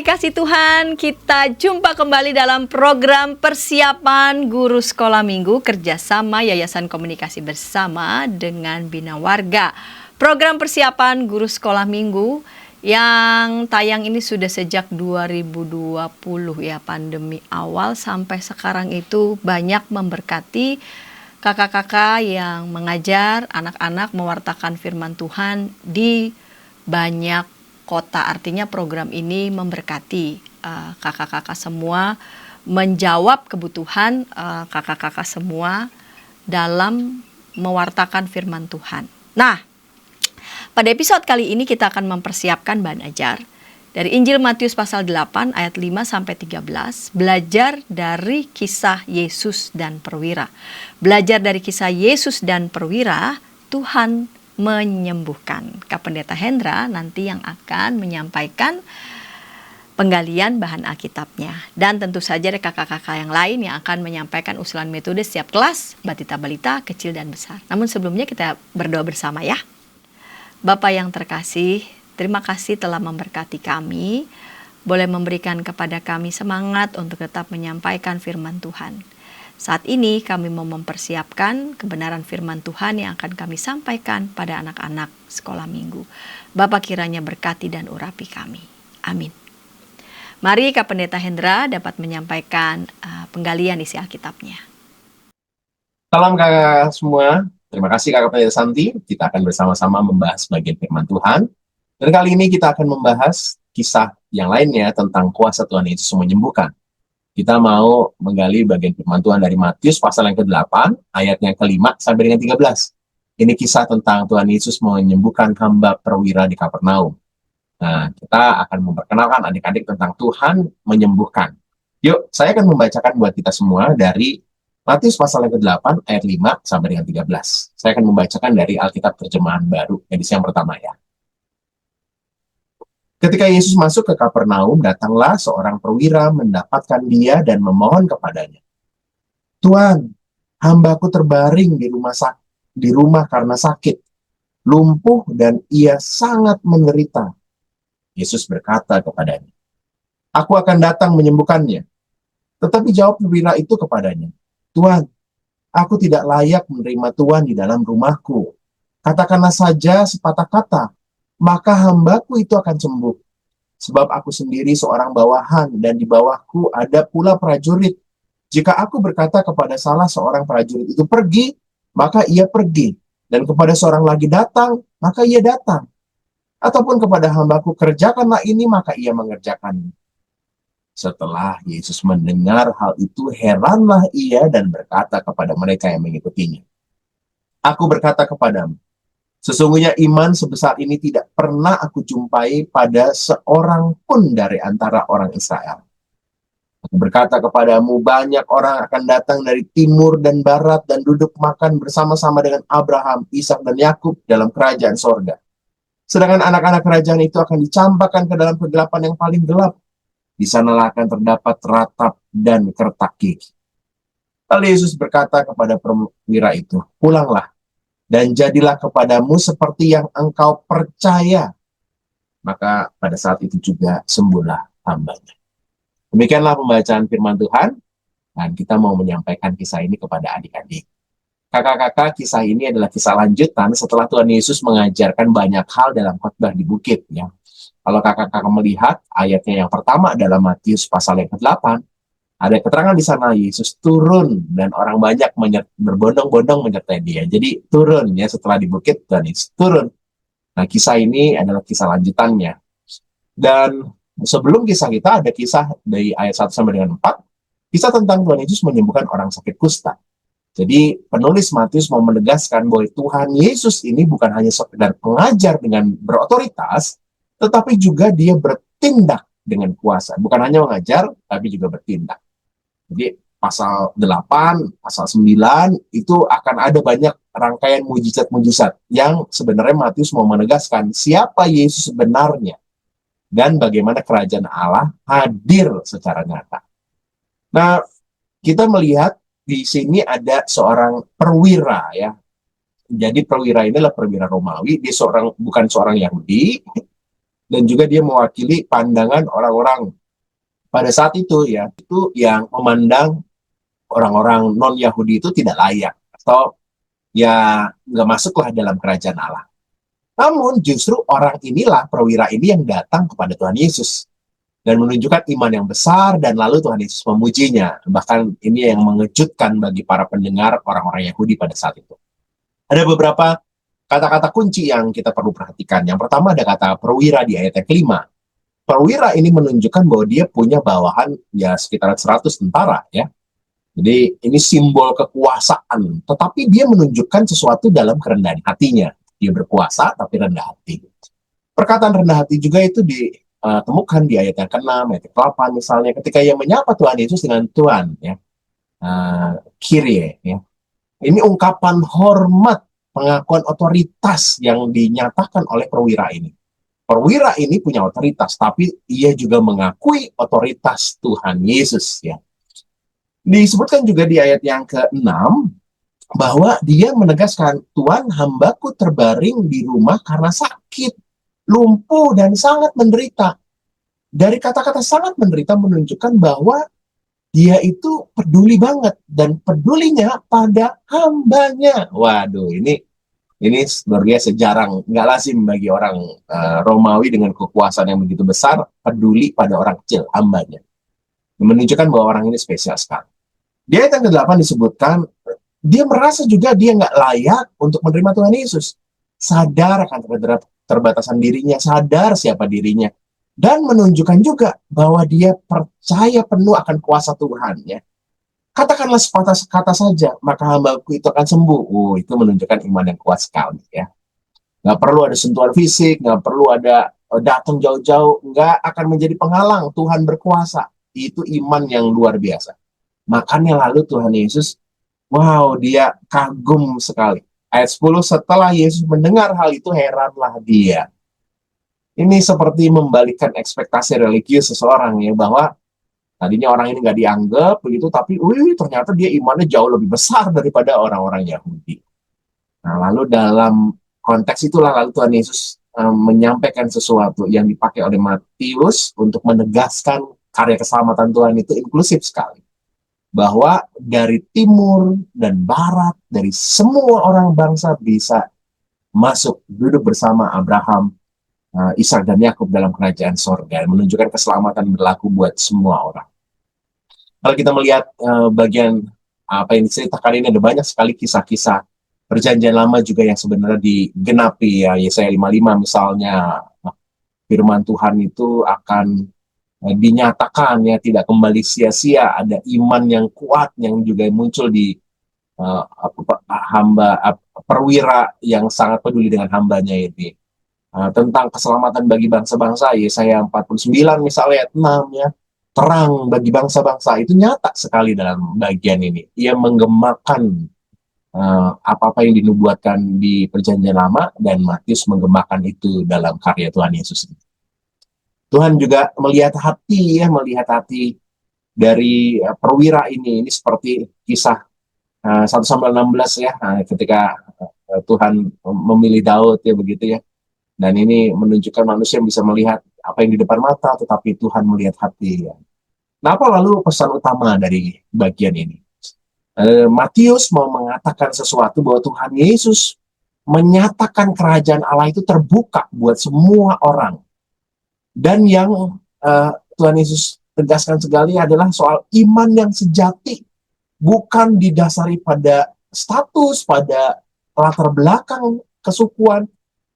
kasih Tuhan, kita jumpa kembali dalam program persiapan guru sekolah minggu kerjasama Yayasan Komunikasi Bersama dengan Bina Warga. Program persiapan guru sekolah minggu yang tayang ini sudah sejak 2020 ya, pandemi awal sampai sekarang itu banyak memberkati kakak-kakak yang mengajar anak-anak mewartakan firman Tuhan di banyak kota. Artinya program ini memberkati kakak-kakak semua, menjawab kebutuhan kakak-kakak semua dalam mewartakan firman Tuhan. Nah, pada episode kali ini kita akan mempersiapkan bahan ajar dari Injil Matius pasal 8 ayat 5 sampai 13, belajar dari kisah Yesus dan perwira. Belajar dari kisah Yesus dan perwira, Tuhan menyembuhkan. Kak Pendeta Hendra nanti yang akan menyampaikan penggalian bahan Alkitabnya. Dan tentu saja ada kakak-kakak yang lain yang akan menyampaikan usulan metode setiap kelas, batita balita, kecil dan besar. Namun sebelumnya kita berdoa bersama ya. Bapa yang terkasih, terima kasih telah memberkati kami, boleh memberikan kepada kami semangat untuk tetap menyampaikan firman Tuhan. Saat ini kami mau mempersiapkan kebenaran firman Tuhan yang akan kami sampaikan pada anak-anak sekolah minggu. Bapa kiranya berkati dan urapi kami. Amin. Mari Kak Pendeta Hendra dapat menyampaikan penggalian isi Alkitabnya. Salam kakak semua. Terima kasih Kakak Pendeta Santi. Kita akan bersama-sama membahas bagian firman Tuhan. Dan kali ini kita akan membahas kisah yang lainnya tentang kuasa Tuhan Yesus menyembuhkan. Kita mau menggali bagian firman Tuhan dari Matius pasal yang ke-8, ayat yang ke-5 sampai dengan 13. Ini kisah tentang Tuhan Yesus menyembuhkan hamba perwira di Kapernaum. Nah, kita akan memperkenalkan adik-adik tentang Tuhan menyembuhkan. Yuk, saya akan membacakan buat kita semua dari Matius pasal yang ke-8, ayat 5 sampai dengan 13. Saya akan membacakan dari Alkitab Terjemahan Baru, edisi yang pertama ya. Ketika Yesus masuk ke Kapernaum, datanglah seorang perwira mendapatkan dia dan memohon kepadanya. Tuan, hambaku terbaring di rumah karena sakit, lumpuh dan ia sangat menderita. Yesus berkata kepadanya, aku akan datang menyembuhkannya. Tetapi jawab perwira itu kepadanya, Tuan, aku tidak layak menerima Tuan di dalam rumahku. Katakanlah saja sepatah kata, maka hambaku itu akan sembuh. Sebab aku sendiri seorang bawahan dan di bawahku ada pula prajurit. Jika aku berkata kepada salah seorang prajurit itu pergi, maka ia pergi. Dan kepada seorang lagi datang, maka ia datang. Ataupun kepada hambaku kerjakanlah ini, maka ia mengerjakannya. Setelah Yesus mendengar hal itu, heranlah ia dan berkata kepada mereka yang mengikutinya, aku berkata kepadamu, sesungguhnya iman sebesar ini tidak pernah aku jumpai pada seorang pun dari antara orang Israel. Aku berkata kepadamu, banyak orang akan datang dari timur dan barat dan duduk makan bersama-sama dengan Abraham, Ishak dan Yakub dalam kerajaan sorga. Sedangkan anak-anak kerajaan itu akan dicampakkan ke dalam kegelapan yang paling gelap. Di sanalah akan terdapat ratap dan kertak gigi. Lalu Yesus berkata kepada perwira itu, pulanglah. Dan jadilah kepadamu seperti yang engkau percaya. Maka pada saat itu juga sembuhlah hambanya. Demikianlah pembacaan firman Tuhan. Dan kita mau menyampaikan kisah ini kepada adik-adik. Kakak-kakak, kisah ini adalah kisah lanjutan setelah Tuhan Yesus mengajarkan banyak hal dalam khotbah di bukit. Ya. Kalau kakak-kakak melihat ayatnya yang pertama dalam Matius pasal yang ke-8, ada keterangan di sana Yesus turun dan orang banyak berbondong-bondong menyertai dia. Jadi turun ya setelah di bukit Tuhan Yesus turun. Nah kisah ini adalah kisah lanjutannya. Dan sebelum kisah kita ada kisah dari ayat 1 sampai dengan 4. Kisah tentang Tuhan Yesus menyembuhkan orang sakit kusta. Jadi penulis Matius mau menegaskan bahwa Tuhan Yesus ini bukan hanya sekedar pengajar dengan berotoritas, tetapi juga dia bertindak dengan kuasa. Bukan hanya mengajar, tapi juga bertindak. Jadi pasal 8, pasal 9 itu akan ada banyak rangkaian mujizat-mujizat yang sebenarnya Matius mau menegaskan siapa Yesus sebenarnya dan bagaimana kerajaan Allah hadir secara nyata. Nah, kita melihat di sini ada seorang perwira ya. Jadi perwira ini adalah perwira Romawi, dia bukan seorang Yahudi, Dan juga dia mewakili pandangan orang-orang pada saat itu ya, itu yang memandang orang-orang non-Yahudi itu tidak layak atau ya nggak masuklah dalam kerajaan Allah. Namun justru orang inilah, perwira ini yang datang kepada Tuhan Yesus dan menunjukkan iman yang besar, dan lalu Tuhan Yesus memujinya. Bahkan ini yang mengejutkan bagi para pendengar orang-orang Yahudi pada saat itu. Ada beberapa kata-kata kunci yang kita perlu perhatikan. Yang pertama ada kata perwira di ayat yang kelima. Perwira ini menunjukkan bahwa dia punya bawahan ya sekitar 100 tentara ya. Jadi ini simbol kekuasaan, tetapi dia menunjukkan sesuatu dalam kerendahan hatinya. Dia berkuasa tapi rendah hati. Perkataan rendah hati juga itu ditemukan di ayat yang ke-6, ayat yang ke-8 misalnya, ketika ia menyapa Tuhan Yesus dengan Tuhan, ya, Kyrie, ya. Ini ungkapan hormat, pengakuan otoritas yang dinyatakan oleh perwira ini. Perwira ini punya otoritas, tapi ia juga mengakui otoritas Tuhan Yesus, ya. Disebutkan juga di ayat yang ke-6 bahwa dia menegaskan, Tuhan, hambaku terbaring di rumah karena sakit, lumpuh, dan sangat menderita. Dari kata-kata sangat menderita menunjukkan bahwa dia itu peduli banget, dan pedulinya pada hambanya. Waduh, ini luar biasa, jarang, nggak lazim bagi orang Romawi dengan kekuasaan yang begitu besar peduli pada orang kecil, hambanya. Menunjukkan bahwa orang ini spesial sekali. Di ayat yang ke-8 disebutkan, dia merasa juga dia nggak layak untuk menerima Tuhan Yesus. Sadar akan terbatasan dirinya, sadar siapa dirinya. Dan menunjukkan juga bahwa dia percaya penuh akan kuasa Tuhan. Ya. Katakanlah sepatah kata saja, maka hambaku itu akan sembuh. Itu menunjukkan iman yang kuat sekali. Ya. Nggak perlu ada sentuhan fisik, nggak perlu ada datang jauh-jauh, nggak akan menjadi penghalang. Tuhan berkuasa. Itu iman yang luar biasa. Makanya lalu Tuhan Yesus, wow, dia kagum sekali. Ayat 10, setelah Yesus mendengar hal itu, heranlah dia. Ini seperti membalikkan ekspektasi religius seseorang ya, bahwa tadinya orang ini nggak dianggap begitu, tapi ternyata dia imannya jauh lebih besar daripada orang-orang Yahudi. Nah, lalu dalam konteks itulah lalu Tuhan Yesus menyampaikan sesuatu yang dipakai oleh Matius untuk menegaskan karya keselamatan Tuhan itu inklusif sekali. Bahwa dari timur dan barat, dari semua orang bangsa bisa masuk, duduk bersama Abraham, Ishak dan Yakub dalam kerajaan sorga, menunjukkan keselamatan berlaku buat semua orang. Kalau kita melihat bagian apa yang diceritakan ini, ada banyak sekali kisah-kisah perjanjian lama juga yang sebenarnya digenapi ya. Yesaya 55 misalnya, firman Tuhan itu akan dinyatakan ya, tidak kembali sia-sia. Ada iman yang kuat yang juga muncul di perwira yang sangat peduli dengan hambanya ini. Tentang keselamatan bagi bangsa-bangsa, Yesaya 49 misalnya ayat 6 ya, terang bagi bangsa-bangsa, itu nyata sekali dalam bagian ini. Ia menggemakan apa-apa yang dinubuatkan di perjanjian lama, dan Matius menggemakan itu dalam karya Tuhan Yesus. Tuhan juga melihat hati ya, melihat hati dari perwira ini. Ini seperti kisah 1-16 ya, ketika Tuhan memilih Daud ya begitu ya. Dan ini menunjukkan manusia yang bisa melihat apa yang di depan mata, tetapi Tuhan melihat hati. Ya. Nah, apa lalu pesan utama dari bagian ini? Matius mau mengatakan sesuatu bahwa Tuhan Yesus menyatakan kerajaan Allah itu terbuka buat semua orang. Dan yang Tuhan Yesus tegaskan sekali adalah soal iman yang sejati, bukan didasari pada status, pada latar belakang kesukuan,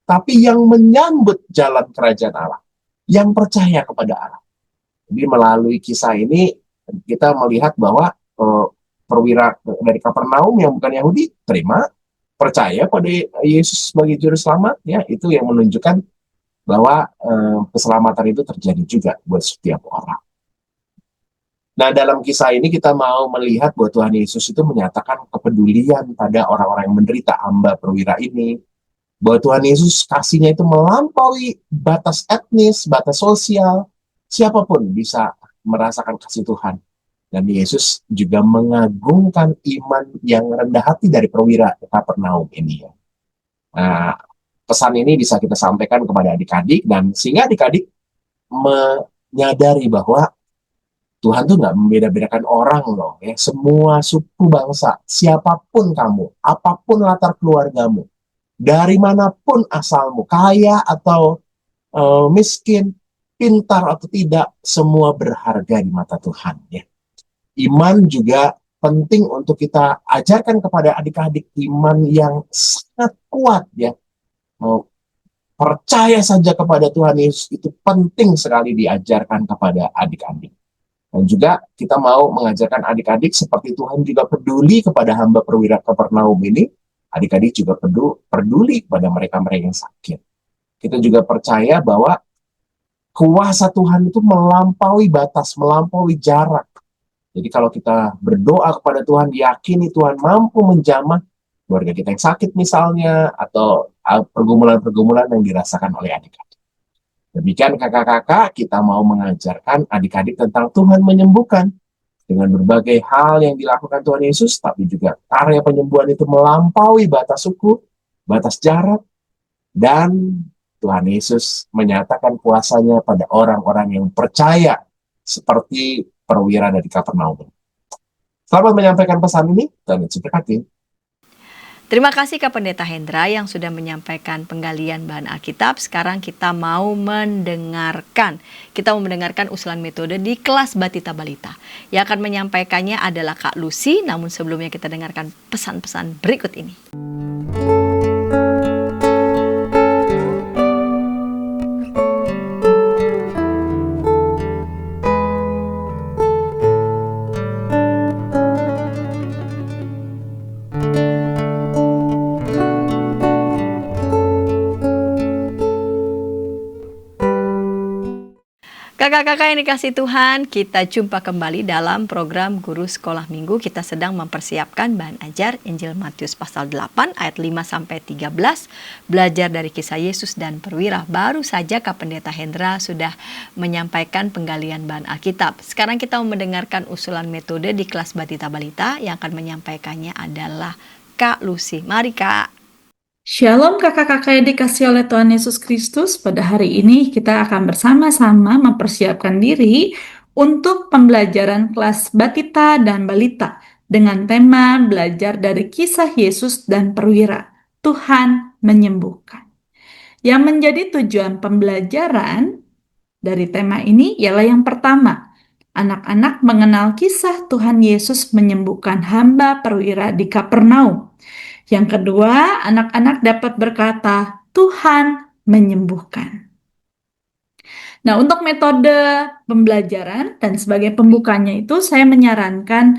tapi yang menyambut jalan kerajaan Allah, yang percaya kepada Allah. Jadi melalui kisah ini kita melihat bahwa perwira dari Kapernaum yang bukan Yahudi terima, percaya pada Yesus sebagai juru selamat, ya itu yang menunjukkan bahwa keselamatan itu terjadi juga buat setiap orang. Nah, dalam kisah ini kita mau melihat bahwa Tuhan Yesus itu menyatakan kepedulian pada orang-orang yang menderita, hamba perwira ini. Bahwa Tuhan Yesus kasihnya itu melampaui batas etnis, batas sosial. Siapapun bisa merasakan kasih Tuhan. Dan Yesus juga mengagungkan iman yang rendah hati dari perwira Kapernaum ini. Nah, pesan ini bisa kita sampaikan kepada adik-adik, dan sehingga adik-adik menyadari bahwa Tuhan tuh nggak membeda-bedakan orang loh ya. Semua suku bangsa, siapapun kamu, apapun latar keluargamu, dari manapun asalmu, kaya atau miskin, pintar atau tidak, semua berharga di mata Tuhan ya. Iman juga penting untuk kita ajarkan kepada adik-adik, iman yang sangat kuat ya. Percaya saja kepada Tuhan Yesus itu penting sekali diajarkan kepada adik-adik. Dan juga kita mau mengajarkan adik-adik seperti Tuhan juga peduli kepada hamba perwira Kapernaum ini, adik-adik juga peduli kepada mereka-mereka yang sakit. Kita juga percaya bahwa kuasa Tuhan itu melampaui batas, melampaui jarak. Jadi kalau kita berdoa kepada Tuhan, yakini Tuhan mampu menjamah keluarga kita yang sakit misalnya, atau pergumulan-pergumulan yang dirasakan oleh adik-adik. Demikian kakak-kakak, kita mau mengajarkan adik-adik tentang Tuhan menyembuhkan dengan berbagai hal yang dilakukan Tuhan Yesus, tapi juga karya penyembuhan itu melampaui batas suku, batas jarak, dan Tuhan Yesus menyatakan kuasanya pada orang-orang yang percaya seperti perwira dari Kapernaum. Selamat menyampaikan pesan ini, dan Yesus berkati. Terima kasih Kak Pendeta Hendra yang sudah menyampaikan penggalian bahan Alkitab. Sekarang kita mau mendengarkan usulan metode di kelas Batita Balita. Yang akan menyampaikannya adalah Kak Lucy, namun sebelumnya kita dengarkan pesan-pesan berikut ini. Kakak-kakak yang dikasih Tuhan, kita jumpa kembali dalam program Guru Sekolah Minggu. Kita sedang mempersiapkan bahan ajar Injil Matius pasal 8 ayat 5-13, belajar dari kisah Yesus dan perwira. Baru saja Kak Pendeta Hendra sudah menyampaikan penggalian bahan Alkitab. Sekarang kita mau mendengarkan usulan metode di kelas Batita Balita. Yang akan menyampaikannya adalah Kak Lucy. Mari Kak. Shalom kakak-kakak yang dikasih oleh Tuhan Yesus Kristus. Pada hari ini kita akan bersama-sama mempersiapkan diri untuk pembelajaran kelas Batita dan Balita dengan tema belajar dari kisah Yesus dan perwira. Tuhan menyembuhkan. Yang menjadi tujuan pembelajaran dari tema ini ialah yang pertama, anak-anak mengenal kisah Tuhan Yesus menyembuhkan hamba perwira di Kapernaum. Yang kedua, anak-anak dapat berkata, Tuhan menyembuhkan. Nah, untuk metode pembelajaran dan sebagai pembukanya itu saya menyarankan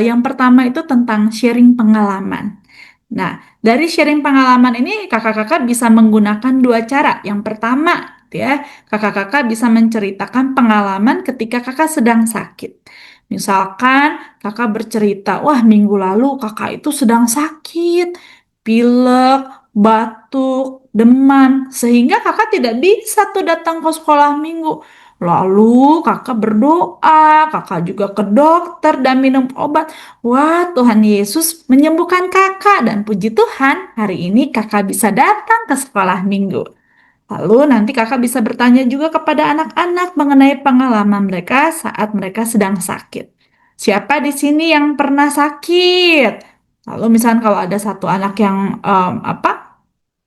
yang pertama itu tentang sharing pengalaman. Nah, dari sharing pengalaman ini kakak-kakak bisa menggunakan dua cara. Yang pertama, ya, kakak-kakak bisa menceritakan pengalaman ketika kakak sedang sakit. Misalkan kakak bercerita, wah minggu lalu kakak itu sedang sakit, pilek, batuk, demam, sehingga kakak tidak bisa tuh datang ke sekolah minggu. Lalu kakak berdoa, kakak juga ke dokter dan minum obat. Wah, Tuhan Yesus menyembuhkan kakak dan puji Tuhan, hari ini kakak bisa datang ke sekolah minggu. Lalu nanti kakak bisa bertanya juga kepada anak-anak mengenai pengalaman mereka saat mereka sedang sakit. Siapa di sini yang pernah sakit? Lalu misalnya kalau ada satu anak yang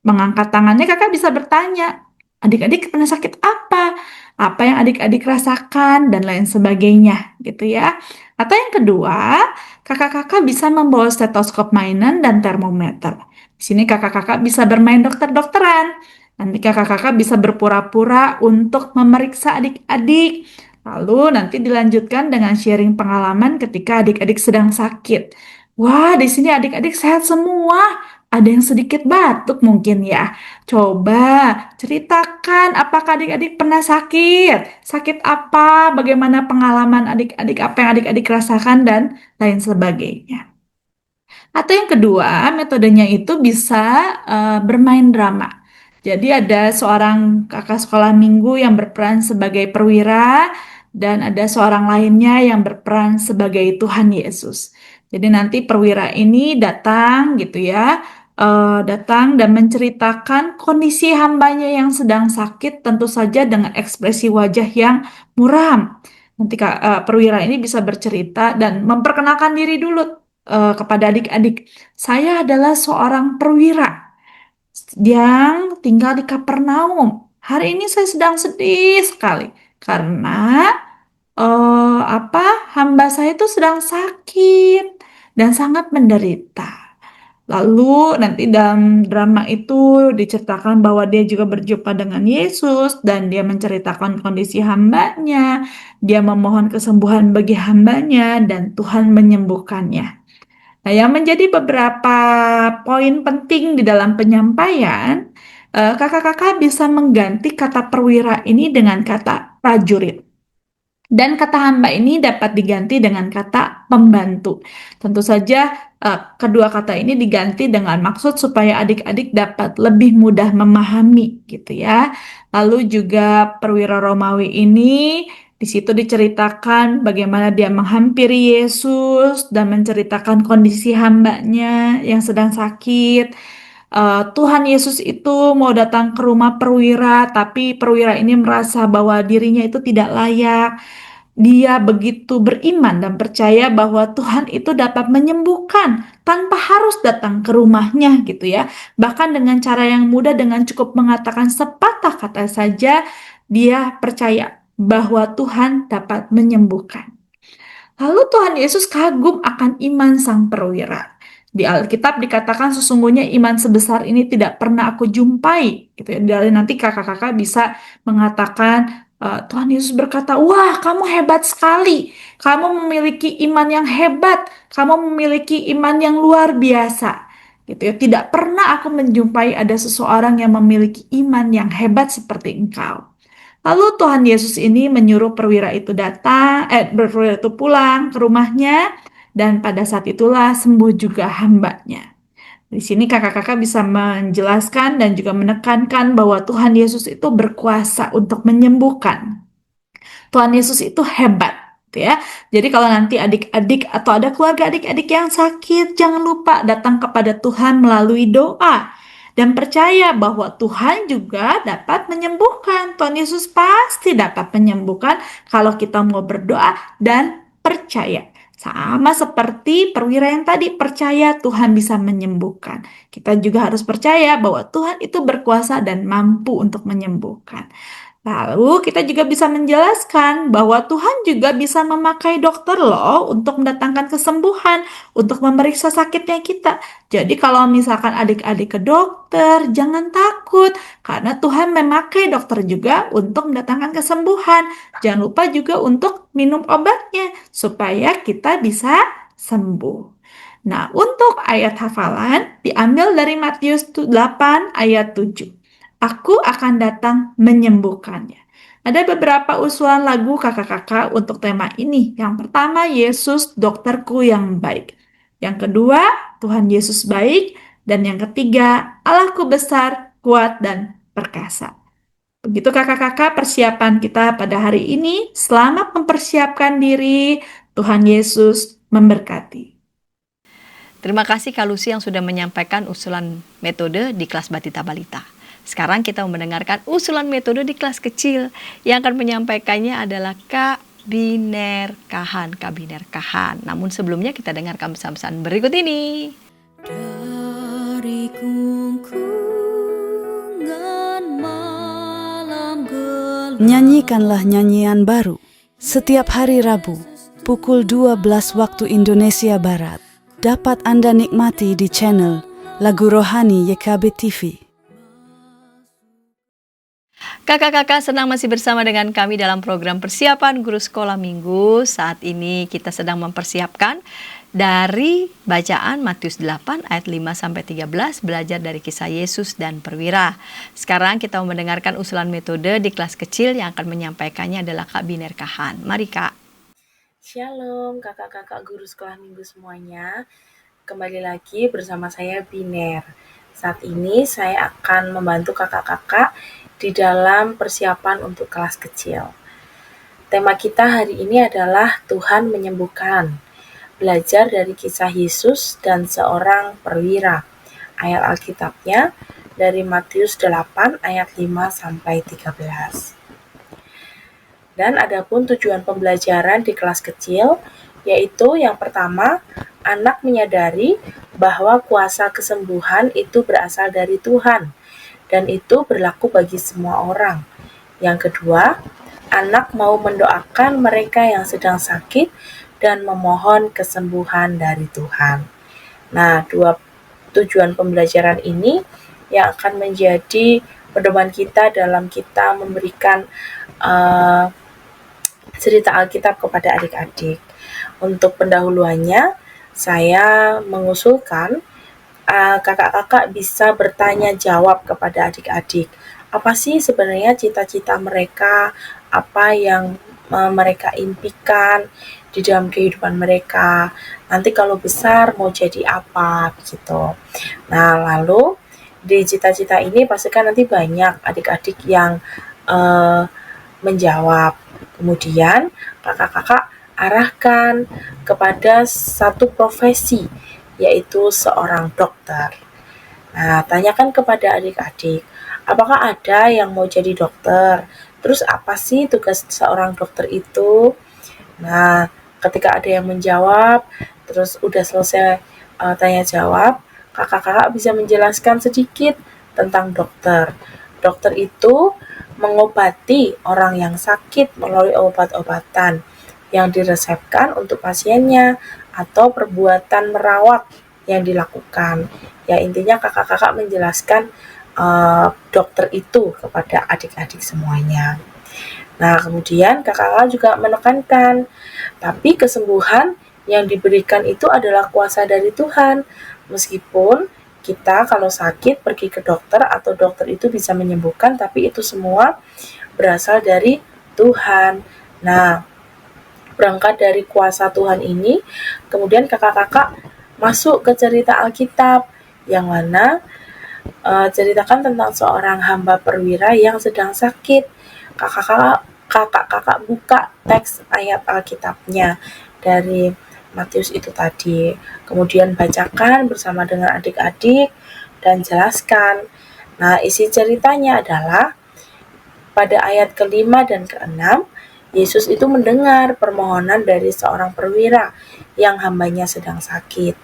mengangkat tangannya, kakak bisa bertanya, adik-adik pernah sakit apa? Apa yang adik-adik rasakan dan lain sebagainya, gitu ya. Atau yang kedua, kakak-kakak bisa membawa stetoskop mainan dan termometer. Di sini kakak-kakak bisa bermain dokter-dokteran. Nanti kakak-kakak bisa berpura-pura untuk memeriksa adik-adik. Lalu nanti dilanjutkan dengan sharing pengalaman ketika adik-adik sedang sakit. Wah, di sini adik-adik sehat semua. Ada yang sedikit batuk mungkin ya. Coba ceritakan apakah adik-adik pernah sakit? Sakit apa? Bagaimana pengalaman adik-adik? Apa yang adik-adik rasakan dan lain sebagainya. Atau yang kedua, metodenya itu bisa bermain drama. Jadi ada seorang kakak sekolah minggu yang berperan sebagai perwira dan ada seorang lainnya yang berperan sebagai Tuhan Yesus. Jadi nanti perwira ini datang gitu ya, datang dan menceritakan kondisi hambanya yang sedang sakit, tentu saja dengan ekspresi wajah yang muram. Nanti perwira ini bisa bercerita dan memperkenalkan diri dulu kepada adik-adik. Saya adalah seorang perwira yang tinggal di Kapernaum. Hari ini saya sedang sedih sekali karena hamba saya itu sedang sakit dan sangat menderita. Lalu nanti dalam drama itu diceritakan bahwa dia juga berjumpa dengan Yesus dan dia menceritakan kondisi hambanya, dia memohon kesembuhan bagi hambanya dan Tuhan menyembuhkannya. Nah, yang menjadi beberapa poin penting di dalam penyampaian, kakak-kakak bisa mengganti kata perwira ini dengan kata prajurit. Dan kata hamba ini dapat diganti dengan kata pembantu. Tentu saja kedua kata ini diganti dengan maksud supaya adik-adik dapat lebih mudah memahami gitu ya. Lalu juga perwira Romawi ini di situ diceritakan bagaimana dia menghampiri Yesus dan menceritakan kondisi hambanya yang sedang sakit. Tuhan Yesus itu mau datang ke rumah perwira, tapi perwira ini merasa bahwa dirinya itu tidak layak. Dia begitu beriman dan percaya bahwa Tuhan itu dapat menyembuhkan tanpa harus datang ke rumahnya gitu ya. Bahkan dengan cara yang mudah, dengan cukup mengatakan sepatah kata saja, dia percaya bahwa Tuhan dapat menyembuhkan. Lalu Tuhan Yesus kagum akan iman sang perwira. Di Alkitab dikatakan sesungguhnya iman sebesar ini tidak pernah aku jumpai. Gitu ya. Dari nanti kakak-kakak bisa mengatakan, Tuhan Yesus berkata, wah kamu hebat sekali. Kamu memiliki iman yang hebat. Kamu memiliki iman yang luar biasa. Gitu ya. Tidak pernah aku menjumpai ada seseorang yang memiliki iman yang hebat seperti engkau. Lalu Tuhan Yesus ini menyuruh perwira itu perwira itu pulang ke rumahnya dan pada saat itulah sembuh juga hambanya. Di sini kakak-kakak bisa menjelaskan dan juga menekankan bahwa Tuhan Yesus itu berkuasa untuk menyembuhkan. Tuhan Yesus itu hebat, gitu ya. Jadi kalau nanti adik-adik atau ada keluarga adik-adik yang sakit, jangan lupa datang kepada Tuhan melalui doa dan percaya bahwa Tuhan juga dapat menyembuhkan. Tuhan Yesus pasti dapat menyembuhkan kalau kita mau berdoa dan percaya. Sama seperti perwira yang tadi percaya Tuhan bisa menyembuhkan. Kita juga harus percaya bahwa Tuhan itu berkuasa dan mampu untuk menyembuhkan. Lalu kita juga bisa menjelaskan bahwa Tuhan juga bisa memakai dokter loh untuk mendatangkan kesembuhan, untuk memeriksa sakitnya kita. Jadi kalau misalkan adik-adik ke dokter, jangan takut karena Tuhan memakai dokter juga untuk mendatangkan kesembuhan. Jangan lupa juga untuk minum obatnya supaya kita bisa sembuh. Nah, untuk ayat hafalan diambil dari Matius 8 ayat 7. Aku akan datang menyembuhkannya. Ada beberapa usulan lagu kakak-kakak untuk tema ini. Yang pertama, Yesus dokterku yang baik. Yang kedua, Tuhan Yesus baik. Dan yang ketiga, Allahku besar, kuat, dan perkasa. Begitu kakak-kakak persiapan kita pada hari ini. Selamat mempersiapkan diri. Tuhan Yesus memberkati. Terima kasih Kak Lucy yang sudah menyampaikan usulan metode di kelas Batita Balita. Sekarang kita mau mendengarkan usulan metode di kelas kecil. Yang akan menyampaikannya adalah Kak Biner Kahan. Namun sebelumnya kita dengarkan pesan-pesan berikut ini. Dari kungkungan malam gelap. Nyanyikanlah nyanyian baru setiap hari Rabu pukul 12 waktu Indonesia Barat. Dapat Anda nikmati di channel Lagu Rohani YKB TV. Kakak-kakak senang masih bersama dengan kami dalam program persiapan guru sekolah minggu. Saat ini kita sedang mempersiapkan dari bacaan Matius 8 ayat 5-13, belajar dari kisah Yesus dan perwira. Sekarang kita mau mendengarkan usulan metode di kelas kecil yang akan menyampaikannya adalah Kak Biner Kahan. Mari Kak. Shalom kakak-kakak guru sekolah minggu semuanya. Kembali lagi bersama saya Biner. Saat ini saya akan membantu kakak-kakak di dalam persiapan untuk kelas kecil. Tema kita hari ini adalah Tuhan menyembuhkan. Belajar dari kisah Yesus dan seorang perwira. ayat Alkitabnya dari Matius 8 ayat 5 sampai 13. Dan adapun tujuan pembelajaran di kelas kecil, yaitu yang pertama, anak menyadari bahwa kuasa kesembuhan itu berasal dari Tuhan, dan itu berlaku bagi semua orang. Yang kedua, anak mau mendoakan mereka yang sedang sakit dan memohon kesembuhan dari Tuhan. Nah, dua tujuan pembelajaran ini yang akan menjadi pedoman kita dalam kita memberikan cerita Alkitab kepada adik-adik. Untuk pendahuluannya, saya mengusulkan kakak-kakak bisa bertanya jawab kepada adik-adik. Apa sih sebenarnya cita-cita mereka? Apa yang mereka impikan di dalam kehidupan mereka? Nanti kalau besar mau jadi apa? Begitu. Nah, lalu di cita-cita ini pastikan nanti banyak adik-adik yang menjawab. Kemudian kakak-kakak arahkan kepada satu profesi, yaitu seorang dokter. Nah, tanyakan kepada adik-adik, apakah ada yang mau jadi dokter? Terus apa sih tugas seorang dokter itu? Nah, ketika ada yang menjawab, terus udah selesai tanya jawab, kakak-kakak bisa menjelaskan sedikit tentang dokter. Dokter itu mengobati orang yang sakit melalui obat-obatan yang diresepkan untuk pasiennya atau perbuatan merawat yang dilakukan. Ya, intinya kakak-kakak menjelaskan dokter itu kepada adik-adik semuanya. Nah, kemudian kakak-kakak juga menekankan, tapi kesembuhan yang diberikan itu adalah kuasa dari Tuhan. Meskipun kita kalau sakit pergi ke dokter atau dokter itu bisa menyembuhkan, tapi itu semua berasal dari Tuhan. Nah, berangkat dari kuasa Tuhan ini, kemudian kakak-kakak masuk ke cerita Alkitab yang mana ceritakan tentang seorang hamba perwira yang sedang sakit. Kakak-kakak buka teks ayat Alkitabnya dari Matius itu tadi. Kemudian bacakan bersama dengan adik-adik dan jelaskan. Nah, isi ceritanya adalah pada ayat ke-5 dan ke-6, Yesus itu mendengar permohonan dari seorang perwira yang hambanya sedang sakit.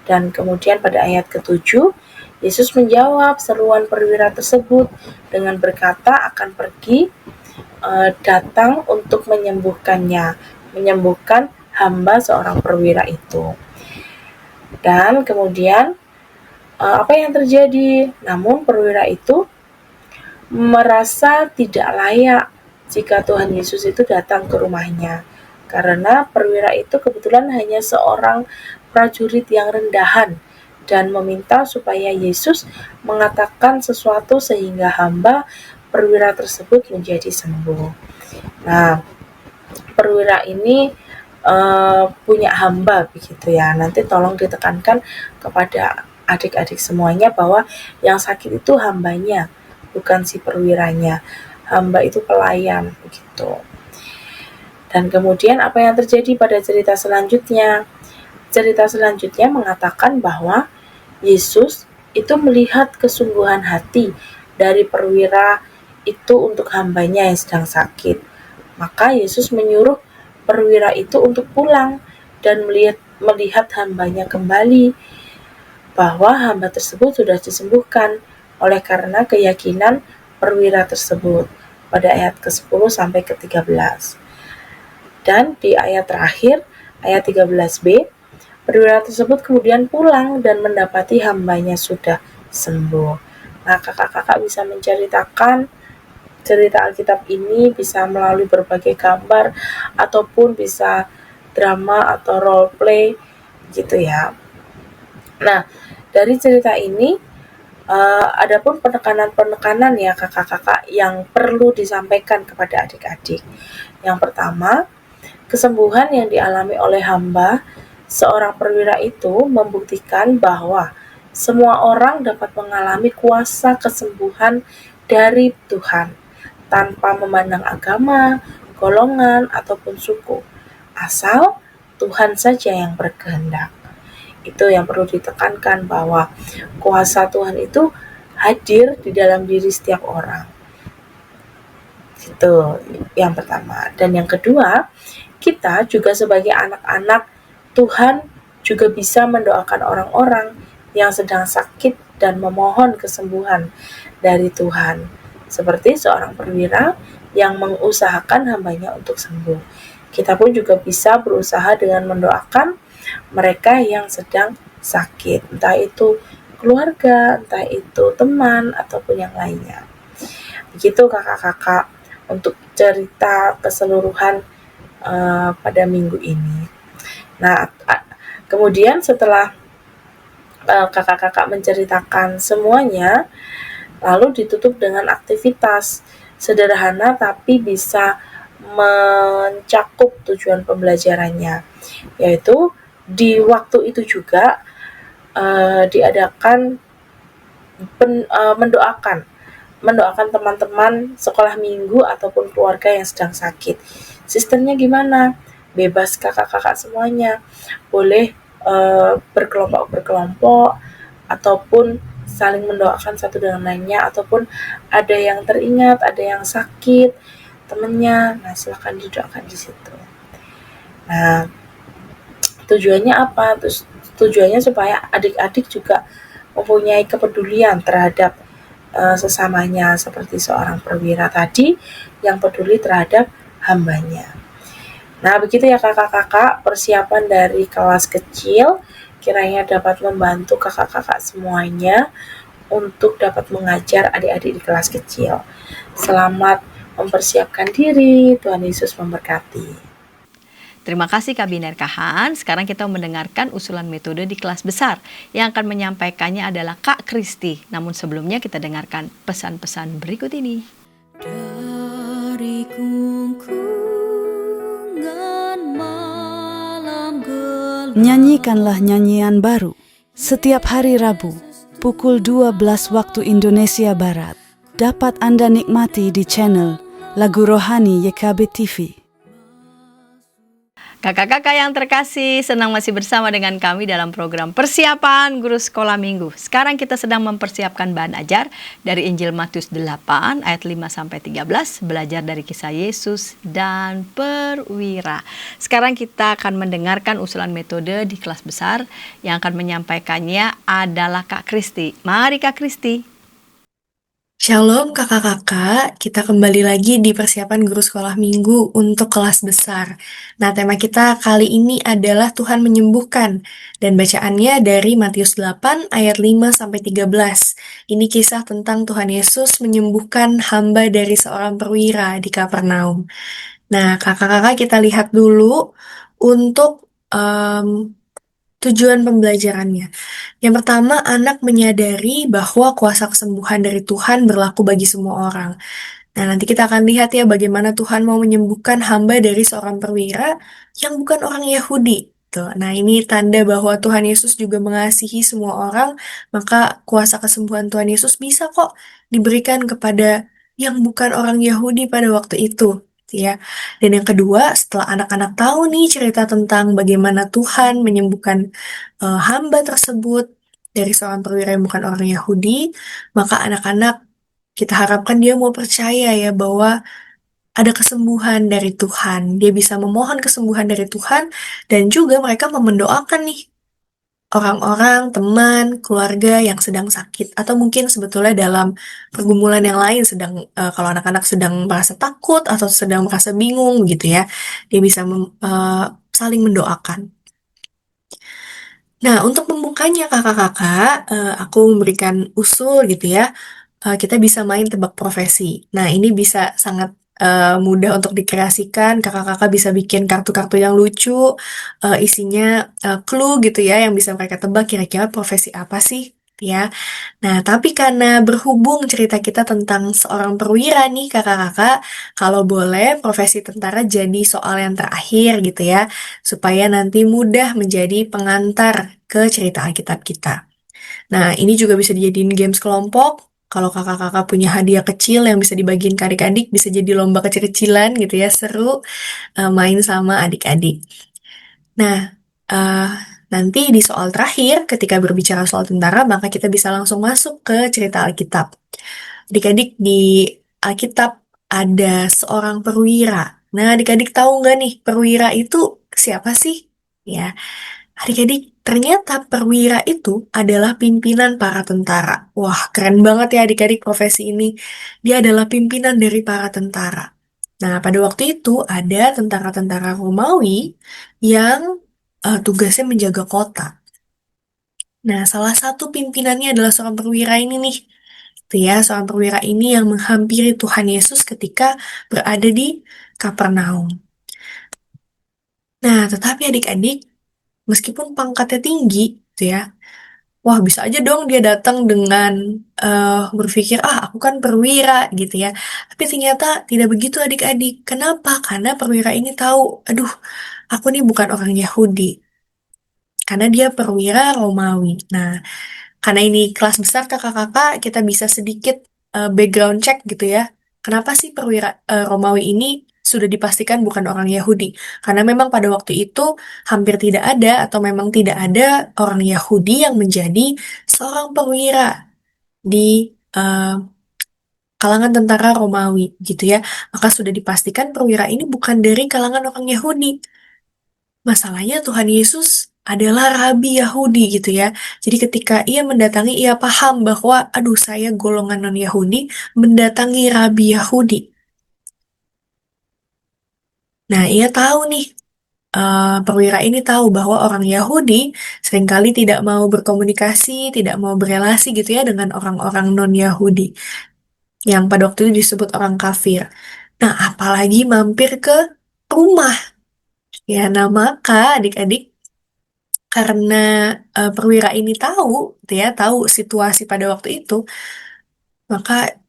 Dan kemudian pada ayat ke-7, Yesus menjawab seruan perwira tersebut dengan berkata akan pergi datang untuk menyembuhkannya, menyembuhkan hamba seorang perwira itu. Dan kemudian apa yang terjadi? Namun perwira itu merasa tidak layak jika Tuhan Yesus itu datang ke rumahnya, karena perwira itu kebetulan hanya seorang prajurit yang rendahan dan meminta supaya Yesus mengatakan sesuatu sehingga hamba perwira tersebut menjadi sembuh. Nah, perwira ini punya hamba begitu ya. Nanti tolong ditekankan kepada adik-adik semuanya bahwa yang sakit itu hambanya, bukan si perwiranya. Hamba itu pelayan begitu. Dan kemudian apa yang terjadi pada cerita selanjutnya? Cerita selanjutnya mengatakan bahwa Yesus itu melihat kesungguhan hati dari perwira itu untuk hambanya yang sedang sakit. Maka Yesus menyuruh perwira itu untuk pulang dan melihat hambanya kembali, bahwa hamba tersebut sudah disembuhkan oleh karena keyakinan perwira tersebut pada ayat ke-10 sampai ke-13. Dan di ayat terakhir, ayat 13b, perwira tersebut kemudian pulang dan mendapati hambanya sudah sembuh. Nah, kakak-kakak bisa menceritakan cerita Alkitab ini bisa melalui berbagai gambar ataupun bisa drama atau role play gitu ya. Nah, dari cerita ini adapun penekanan-penekanan ya kakak-kakak yang perlu disampaikan kepada adik-adik. Yang pertama, kesembuhan yang dialami oleh hamba seorang perwira itu membuktikan bahwa semua orang dapat mengalami kuasa kesembuhan dari Tuhan tanpa memandang agama, golongan, ataupun suku, asal Tuhan saja yang berkehendak. Itu yang perlu ditekankan, bahwa kuasa Tuhan itu hadir di dalam diri setiap orang. Itu yang pertama. Dan yang kedua, kita juga sebagai anak-anak Tuhan juga bisa mendoakan orang-orang yang sedang sakit dan memohon kesembuhan dari Tuhan. Seperti seorang perwira yang mengusahakan hambanya untuk sembuh. Kita pun juga bisa berusaha dengan mendoakan mereka yang sedang sakit, entah itu keluarga, entah itu teman, ataupun yang lainnya. Begitu kakak-kakak untuk cerita keseluruhan pada minggu ini. Nah, kemudian setelah kakak-kakak menceritakan semuanya, lalu ditutup dengan aktivitas sederhana tapi bisa mencakup tujuan pembelajarannya, yaitu di waktu itu juga diadakan mendoakan teman-teman sekolah minggu ataupun keluarga yang sedang sakit. Sistemnya gimana? Bebas kakak-kakak semuanya. Boleh berkelompok-berkelompok ataupun saling mendoakan satu dengan lainnya, ataupun ada yang teringat, ada yang sakit temennya, nah silakan didoakan di situ. Nah, tujuannya apa? Terus tujuannya supaya adik-adik juga mempunyai kepedulian terhadap sesamanya, seperti seorang perwira tadi yang peduli terhadap hambanya. Nah, begitu ya kakak-kakak, persiapan dari kelas kecil kiranya dapat membantu kakak-kakak semuanya untuk dapat mengajar adik-adik di kelas kecil. Selamat mempersiapkan diri, Tuhan Yesus memberkati. Terima kasih Kak Biner Kahan. Sekarang kita mendengarkan usulan metode di kelas besar. Yang akan menyampaikannya adalah Kak Kristi. Namun sebelumnya kita dengarkan pesan-pesan berikut ini. Dari kungkungan malam gelap, Nyanyikanlah nyanyian baru setiap hari Rabu pukul 12 waktu Indonesia Barat. Dapat Anda nikmati di channel Lagu Rohani YKB TV. Kakak-kakak yang terkasih, senang masih bersama dengan kami dalam program Persiapan Guru Sekolah Minggu. Sekarang kita sedang mempersiapkan bahan ajar dari Injil Matius 8 ayat 5-13, belajar dari kisah Yesus dan perwira. Sekarang kita akan mendengarkan usulan metode di kelas besar. Yang akan menyampaikannya adalah Kak Kristi. Mari Kak Kristi. Shalom kakak-kakak, kita kembali lagi di persiapan guru sekolah minggu untuk kelas besar. Nah, tema kita kali ini adalah Tuhan menyembuhkan, dan bacaannya dari Matius 8 ayat 5-13. Ini kisah tentang Tuhan Yesus menyembuhkan hamba dari seorang perwira di Kapernaum. Nah, kakak-kakak kita lihat dulu untuk tujuan pembelajarannya. Yang pertama, anak menyadari bahwa kuasa kesembuhan dari Tuhan berlaku bagi semua orang. Nah, nanti kita akan lihat ya bagaimana Tuhan mau menyembuhkan hamba dari seorang perwira yang bukan orang Yahudi. Tuh. Nah, ini tanda bahwa Tuhan Yesus juga mengasihi semua orang, maka kuasa kesembuhan Tuhan Yesus bisa kok diberikan kepada yang bukan orang Yahudi pada waktu itu. Ya. Dan yang kedua, setelah anak-anak tahu nih cerita tentang bagaimana Tuhan menyembuhkan hamba tersebut dari seorang perwira yang bukan orang Yahudi, maka anak-anak kita harapkan dia mau percaya ya bahwa ada kesembuhan dari Tuhan. Dia bisa memohon kesembuhan dari Tuhan dan juga mereka mau mendoakan nih orang-orang, teman, keluarga yang sedang sakit atau mungkin sebetulnya dalam pergumulan yang lain sedang kalau anak-anak sedang merasa takut atau sedang merasa bingung gitu ya. Dia bisa saling mendoakan. Nah, untuk membukanya kakak-kakak, aku memberikan usul gitu ya. Kita bisa main tebak profesi. Nah, ini bisa sangat mudah untuk dikreasikan. Kakak-kakak bisa bikin kartu-kartu yang lucu, isinya clue gitu ya, yang bisa mereka tebak kira-kira profesi apa sih, ya. Nah, tapi karena berhubung cerita kita tentang seorang perwira nih kakak-kakak, kalau boleh profesi tentara jadi soal yang terakhir gitu ya, supaya nanti mudah menjadi pengantar ke cerita Alkitab kita. Nah, ini juga bisa dijadiin games kelompok. Kalau kakak-kakak punya hadiah kecil yang bisa dibagiin ke adik-adik, bisa jadi lomba kecil-kecilan gitu ya, seru main sama adik-adik. Nah, Nanti di soal terakhir, ketika berbicara soal tentara, maka kita bisa langsung masuk ke cerita Alkitab. Adik-adik, di Alkitab ada seorang perwira. Nah, adik-adik tahu nggak nih, perwira itu siapa sih? Ya, adik-adik, ternyata perwira itu adalah pimpinan para tentara. Wah, keren banget ya adik-adik profesi ini. Dia adalah pimpinan dari para tentara. Nah, pada waktu itu ada tentara-tentara Romawi yang tugasnya menjaga kota. Nah, salah satu pimpinannya adalah seorang perwira ini nih. Itu ya, seorang perwira ini yang menghampiri Tuhan Yesus ketika berada di Kapernaum. Nah, tetapi adik-adik, meskipun pangkatnya tinggi, gitu ya, wah bisa aja dong dia datang dengan berpikir, aku kan perwira gitu ya. Tapi ternyata tidak begitu adik-adik. Kenapa? Karena perwira ini tahu, aduh, aku nih bukan orang Yahudi. Karena dia perwira Romawi. Nah, karena ini kelas besar kakak-kakak, kita bisa sedikit background check gitu ya. Kenapa sih perwira Romawi ini sudah dipastikan bukan orang Yahudi? Karena memang pada waktu itu hampir tidak ada atau memang tidak ada orang Yahudi yang menjadi seorang perwira di kalangan tentara Romawi gitu ya. Maka sudah dipastikan perwira ini bukan dari kalangan orang Yahudi. Masalahnya Tuhan Yesus adalah rabi Yahudi gitu ya. Jadi ketika ia mendatangi, ia paham bahwa, aduh saya golongan non-Yahudi, mendatangi rabi Yahudi. Nah, ia tahu nih, perwira ini tahu bahwa orang Yahudi seringkali tidak mau berkomunikasi, tidak mau berelasi gitu ya dengan orang-orang non-Yahudi. Yang pada waktu itu disebut orang kafir. Nah, apalagi mampir ke rumah. Ya, nah maka adik-adik, karena perwira ini tahu, gitu ya, tahu situasi pada waktu itu, maka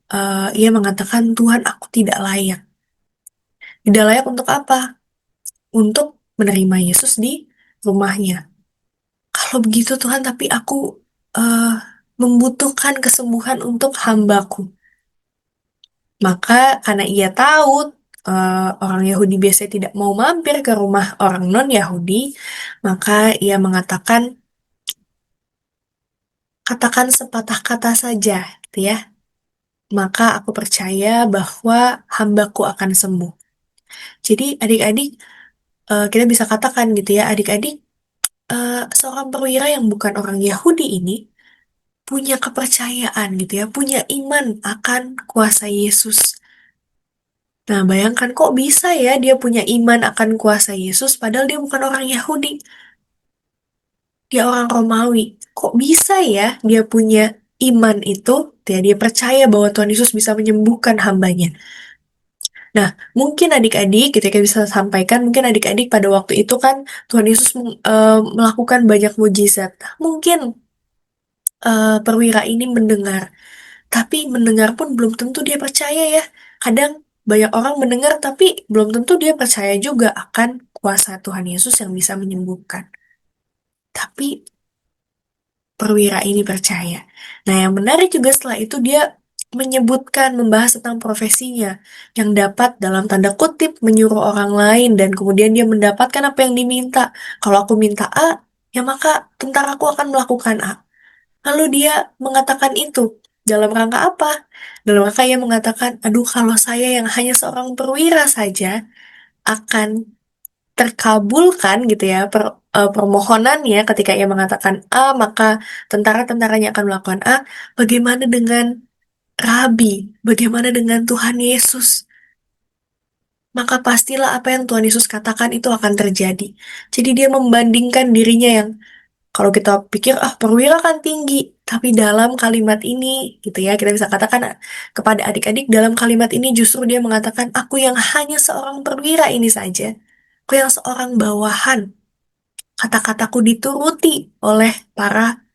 ia mengatakan, Tuhan, aku tidak layak. Tidak layak untuk apa? Untuk menerima Yesus di rumahnya. Kalau begitu Tuhan, tapi aku eh, membutuhkan kesembuhan untuk hambaku. Maka karena ia tahu orang Yahudi biasanya tidak mau mampir ke rumah orang non-Yahudi, maka ia mengatakan, katakan sepatah kata saja, gitu ya. Maka aku percaya bahwa hambaku akan sembuh. Jadi adik-adik, kita bisa katakan gitu ya, adik-adik, seorang perwira yang bukan orang Yahudi ini punya kepercayaan gitu ya, punya iman akan kuasa Yesus. Nah, bayangkan kok bisa ya dia punya iman akan kuasa Yesus padahal dia bukan orang Yahudi. Dia orang Romawi. Kok bisa ya dia punya iman itu, ya, dia percaya bahwa Tuhan Yesus bisa menyembuhkan hambanya. Nah, mungkin adik-adik, kita bisa sampaikan, mungkin adik-adik pada waktu itu kan Tuhan Yesus melakukan banyak mujizat. Mungkin perwira ini mendengar, tapi mendengar pun belum tentu dia percaya ya. Kadang banyak orang mendengar tapi belum tentu dia percaya juga akan kuasa Tuhan Yesus yang bisa menyembuhkan. Tapi perwira ini percaya. Nah, yang menarik juga setelah itu dia menyebutkan, membahas tentang profesinya yang dapat dalam tanda kutip menyuruh orang lain dan kemudian dia mendapatkan apa yang diminta. Kalau aku minta A, ya maka tentaraku akan melakukan A. Lalu dia mengatakan itu dalam rangka apa? Dalam rangka ia mengatakan, aduh kalau saya yang hanya seorang perwira saja akan terkabulkan gitu ya permohonannya ketika ia mengatakan A, maka tentara-tentaranya akan melakukan A. Bagaimana dengan Rabi? Bagaimana dengan Tuhan Yesus? Maka pastilah apa yang Tuhan Yesus katakan itu akan terjadi. Jadi dia membandingkan dirinya yang kalau kita pikir, perwira kan tinggi, tapi dalam kalimat ini, gitu ya, kita bisa katakan kepada adik-adik, dalam kalimat ini justru dia mengatakan, aku yang hanya seorang perwira ini saja, aku yang seorang bawahan, kata-kataku dituruti oleh para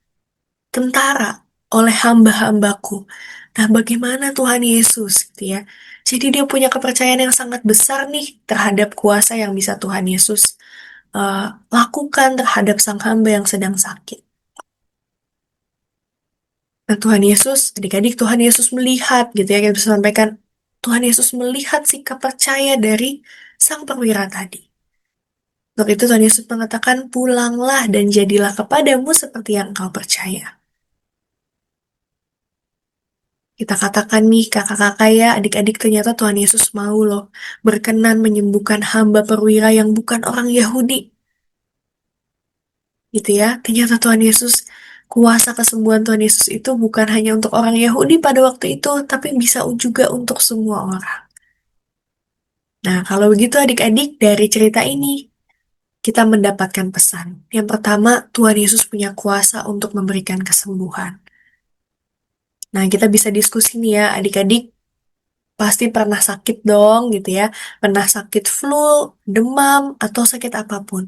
tentara, oleh hamba-hambaku. Nah, bagaimana Tuhan Yesus, gitu ya. Jadi dia punya kepercayaan yang sangat besar nih terhadap kuasa yang bisa Tuhan Yesus lakukan terhadap sang hamba yang sedang sakit. Nah, Tuhan Yesus, adik-adik, Tuhan Yesus melihat, gitu ya, kita bisa sampaikan, Tuhan Yesus melihat sikap percaya dari sang perwira tadi. Untuk itu Tuhan Yesus mengatakan, pulanglah dan jadilah kepadamu seperti yang engkau percaya. Kita katakan nih kakak-kakak ya, adik-adik, ternyata Tuhan Yesus mau loh berkenan menyembuhkan hamba perwira yang bukan orang Yahudi. Gitu ya, ternyata Tuhan Yesus, kuasa kesembuhan Tuhan Yesus itu bukan hanya untuk orang Yahudi pada waktu itu, tapi bisa juga untuk semua orang. Nah, kalau begitu adik-adik, dari cerita ini kita mendapatkan pesan. Yang pertama, Tuhan Yesus punya kuasa untuk memberikan kesembuhan. Nah, kita bisa diskusi nih ya, adik-adik pasti pernah sakit dong gitu ya. Pernah sakit flu, demam, atau sakit apapun.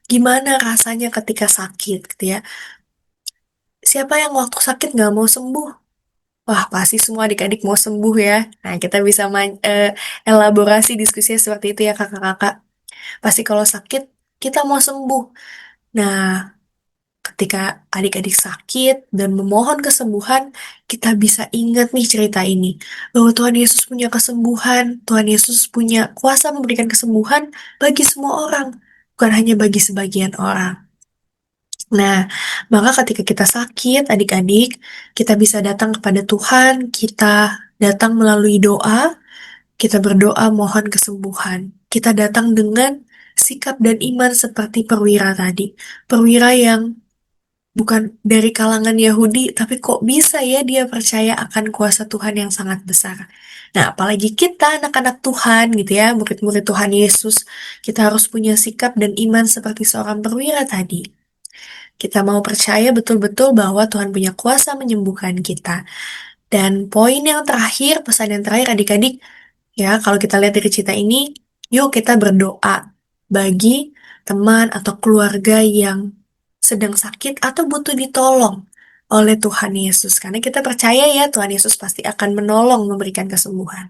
Gimana rasanya ketika sakit gitu ya? Siapa yang waktu sakit nggak mau sembuh? Wah, pasti semua adik-adik mau sembuh ya. Nah, kita bisa elaborasi diskusinya seperti itu ya kakak-kakak. Pasti kalau sakit, kita mau sembuh. Nah, ketika adik-adik sakit dan memohon kesembuhan, kita bisa ingat nih cerita ini. Bahwa Tuhan Yesus punya kesembuhan, Tuhan Yesus punya kuasa memberikan kesembuhan bagi semua orang. Bukan hanya bagi sebagian orang. Nah, maka ketika kita sakit, adik-adik, kita bisa datang kepada Tuhan, kita datang melalui doa, kita berdoa mohon kesembuhan. Kita datang dengan sikap dan iman seperti perwira tadi. Perwira yang bukan dari kalangan Yahudi, tapi kok bisa ya dia percaya akan kuasa Tuhan yang sangat besar. Nah, apalagi kita anak-anak Tuhan gitu ya, murid-murid Tuhan Yesus, kita harus punya sikap dan iman seperti seorang perwira tadi. Kita mau percaya betul-betul bahwa Tuhan punya kuasa menyembuhkan kita. Dan poin yang terakhir, pesan yang terakhir adik-adik, ya kalau kita lihat dari cerita ini, yuk kita berdoa bagi teman atau keluarga yang sedang sakit atau butuh ditolong oleh Tuhan Yesus. Karena kita percaya ya Tuhan Yesus pasti akan menolong memberikan kesembuhan.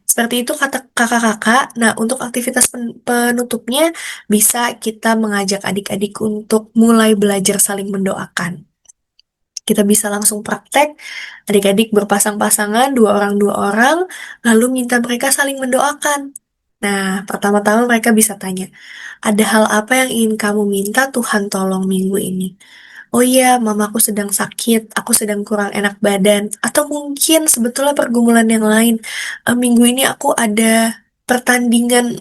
Seperti itu kata kakak-kakak. Nah, untuk aktivitas penutupnya bisa kita mengajak adik-adik untuk mulai belajar saling mendoakan. Kita bisa langsung praktek, adik-adik berpasang-pasangan, dua orang, lalu minta mereka saling mendoakan. Nah, pertama-tama mereka bisa tanya, ada hal apa yang ingin kamu minta Tuhan tolong minggu ini? Oh iya, mamaku sedang sakit, aku sedang kurang enak badan, atau mungkin sebetulnya pergumulan yang lain. Minggu ini aku ada pertandingan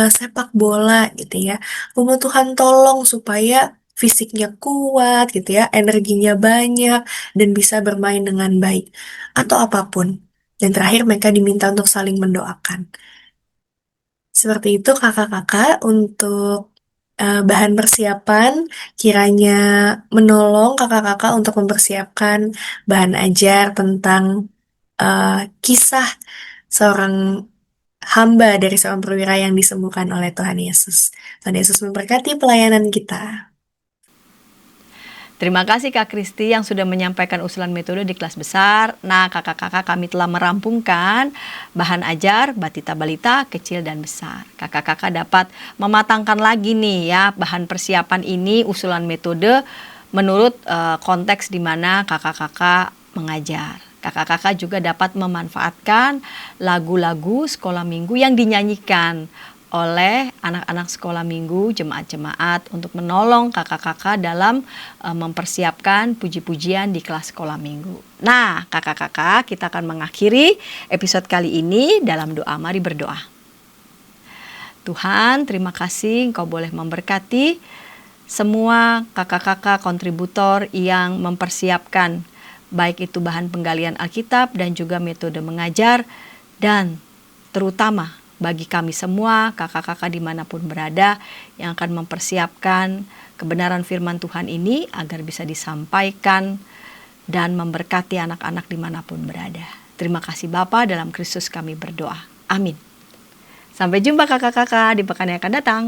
sepak bola gitu ya. Aku mau Tuhan tolong supaya fisiknya kuat gitu ya, energinya banyak, dan bisa bermain dengan baik. Atau apapun. Dan terakhir mereka diminta untuk saling mendoakan. Seperti itu kakak-kakak untuk bahan persiapan kiranya menolong kakak-kakak untuk mempersiapkan bahan ajar tentang kisah seorang hamba dari seorang perwira yang disembuhkan oleh Tuhan Yesus. Tuhan Yesus memberkati pelayanan kita. Terima kasih Kak Kristi yang sudah menyampaikan usulan metode di kelas besar. Nah, kakak-kakak kami telah merampungkan bahan ajar batita balita kecil dan besar. Kakak-kakak dapat mematangkan lagi nih ya bahan persiapan ini, usulan metode menurut konteks di mana kakak-kakak mengajar. Kakak-kakak juga dapat memanfaatkan lagu-lagu sekolah minggu yang dinyanyikan oleh anak-anak sekolah minggu, jemaat-jemaat untuk menolong kakak-kakak dalam mempersiapkan puji-pujian di kelas sekolah minggu. Nah, kakak-kakak, kita akan mengakhiri episode kali ini dalam doa. Mari berdoa. Tuhan, terima kasih Engkau boleh memberkati semua kakak-kakak kontributor yang mempersiapkan baik itu bahan penggalian Alkitab dan juga metode mengajar, dan terutama bagi kami semua, kakak-kakak dimanapun berada yang akan mempersiapkan kebenaran firman Tuhan ini agar bisa disampaikan dan memberkati anak-anak dimanapun berada. Terima kasih Bapa, dalam Kristus kami berdoa. Amin. Sampai jumpa kakak-kakak di pekan yang akan datang.